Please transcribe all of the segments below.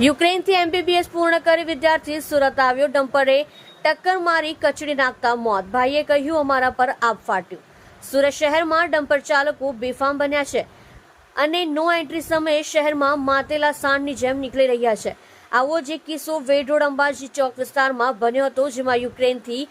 યુક્રેનથી MBBS પૂર્ણ કરી વિદ્યાર્થી સુરત આવ્યો, ડમ્પરે ટક્કર મારી કચડી નાખતા મોત, ભાઈએ કહ્યું અમારા પર આબ ફાટ્યું। સુરત શહેરમાં ડમ્પર ચાલકો બેફામ બન્યા છે અને નો એન્ટ્રી સમયે શહેરમાં માતેલા સાંઢની જેમ નીકળી રહ્યા છે। આવો જ એક કિસ્સો વેડ રોડ અંબાજી ચોક વિસ્તારમાં બન્યો હતો, જેમાં યુક્રેનથી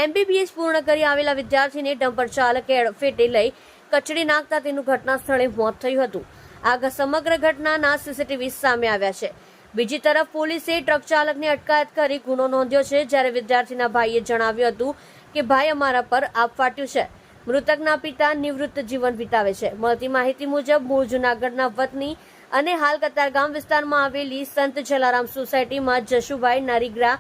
એમબીબીએસ પૂર્ણ કરી આવેલા વિદ્યાર્થીને ડમ્પર ચાલકે અડફેટે લઈ કચડી નાખતા તેનું ઘટના સ્થળે મોત થયું હતું। આ સમગ્ર ઘટનાના સીસીટીવી સામે આવ્યા છે। બીજી તરફ પોલીસે ટ્રક ચાલકની અટકાયત કરી ગુનો નોંધ્યો છે, જ્યારે વિદ્યાર્થીના ભાઈએ જણાવ્યું હતું કે ભાઈ અમારા પર આબ ફાટ્યું છે। મૃતકના પિતા નિવૃત્ત જીવન વિતાવે છે। મળતી માહિતી મુજબ મૂળ જૂનાગઢના વતની અને હાલ કતારગામ વિસ્તારમાં આવેલી સંત જલારામ સોસાયટીમાં જશુભાઈ નારીગ્રા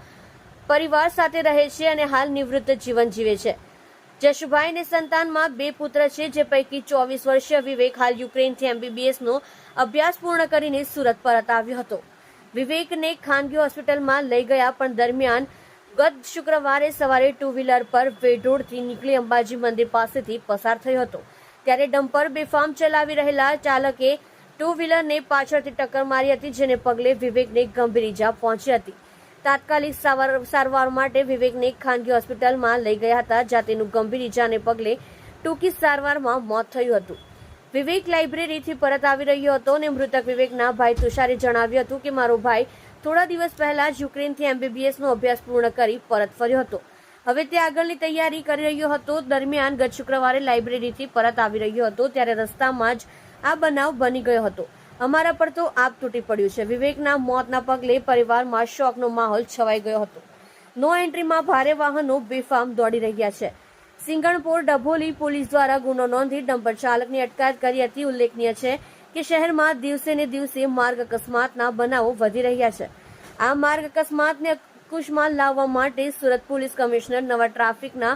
પરિવાર સાથે રહે છે અને હાલ નિવૃત્ત જીવન જીવે છે। જશુભાઈને સંતાનમાં 2 પુત્ર છે, જે પૈકી 24 વર્ષીય વિવેક હાલ યુક્રેનથી એમબીબીએસનો અભ્યાસ પૂર્ણ કરીને સુરત પરત આવ્યો હતો। વિવેકને ખાનગી હોસ્પિટલમાં લઈ ગયા, પણ દરમિયાન ગત શુક્રવારે સવારે 2 વ્હીલર પર વેડ રોડથી નીકળી અંબાજી મંદિર પાસેથી પસાર થયો હતો, ત્યારે ડમ્પર બેફામ ચલાવી રહેલા ચાલકે 2 વ્હીલરને પાછળથી ટક્કર મારી હતી, જેને પગલે વિવેકને ગંભીર ઈજા પહોંચી હતી। તાત્કાલિક સારવાર માટે વિવેકને ખાનગી હોસ્પિટલમાં લઈ ગયા હતા, જ્યાં તેનું ગંભીર ઈજાને પગલે ટૂંકી સારવારમાં મોત થયું હતું। વિવેક લાઇબ્રેરીથી પરત આવી રહ્યો હતો અને મૃતક વિવેકના ભાઈ તુષારે જણાવ્યું હતું કે મારો ભાઈ થોડા દિવસ પહેલા જ યુક્રેનથી એમબીબીએસનો અભ્યાસ પૂર્ણ કરી પરત ફર્યો હતો। હવે તે આગળની તૈયારી કરી રહ્યો હતો। દરમિયાન ગત શુક્રવારે લાઇબ્રેરીથી પરત આવી રહ્યો હતો, ત્યારે રસ્તામાં જ આ બનાવ બની ગયો હતો। અમારા પર તો આબ તૂટી પડ્યું છે। વિવેકના મોતના પગલે પરિવારમાં શોકનો માહોલ છવાઈ ગયો હતો। નો એન્ટ્રીમાં ભારે વાહનો બેફામ દોડી રહ્યા છે। સિંગણપોર ડભોલી પોલીસ દ્વારા ગુનો નોંધી ડમ્પર ચાલકની અટકાયત કરી હતી। ઉલ્લેખનીય છે કે શહેરમાં દિવસે ને દિવસે માર્ગ અકસ્માતના બનાવો વધી રહ્યા છે। આ માર્ગ અકસ્માતને અંકુશમાં લાવવા માટે સુરત પોલીસ કમિશનર નવા ટ્રાફિકના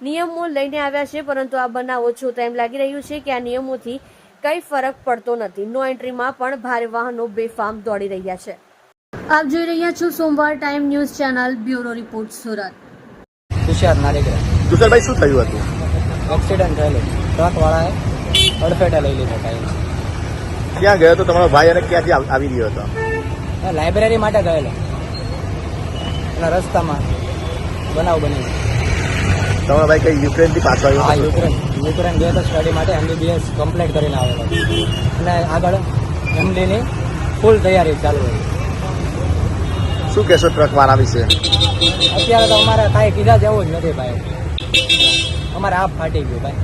નિયમો લઈને આવ્યા છે, પરંતુ આ બનાવો જોતા એમ લાગી રહ્યું છે કે આ નિયમોથી કઈ ફરક પડતો નથી। નો એન્ટ્રીમાં પણ ભારે વાહનો બેફામ દોડી રહ્યા છે। આપ જોઈ રહ્યા છો સોમવાર time news channel, bureau report Surat. Tushar Naregara. Tusharbhai, શું થયું હતું? એક્સિડન્ટ થયેલો, ટ્રક વાળાએ અડફેટે લઈ લીધો ટાઈમ। ક્યાં ગયો હતો તમારો ભાઈ અને ક્યાંથી આવી રહ્યો હતો? લાઇબ્રેરી માટે ગયેલો, અને રસ્તામાં બનાવ બની। તમારો ભાઈ કઈ યુક્રેનથી પાછો આવ્યો? હા, યુક્રેન ગયો તો સ્ટડી માટે, એમબીબીએસ કમ્પ્લીટ કરીને આવેલો અને આગળ એમડીની ફૂલ તૈયારી ચાલુ હતી। શું કહેશો ટ્રક વાળા વિશે? અત્યારે તો અમારે કાંઈ કીધા જેવું જ નથી ભાઈ, અમારે આપ ફાટી ગયું ભાઈ।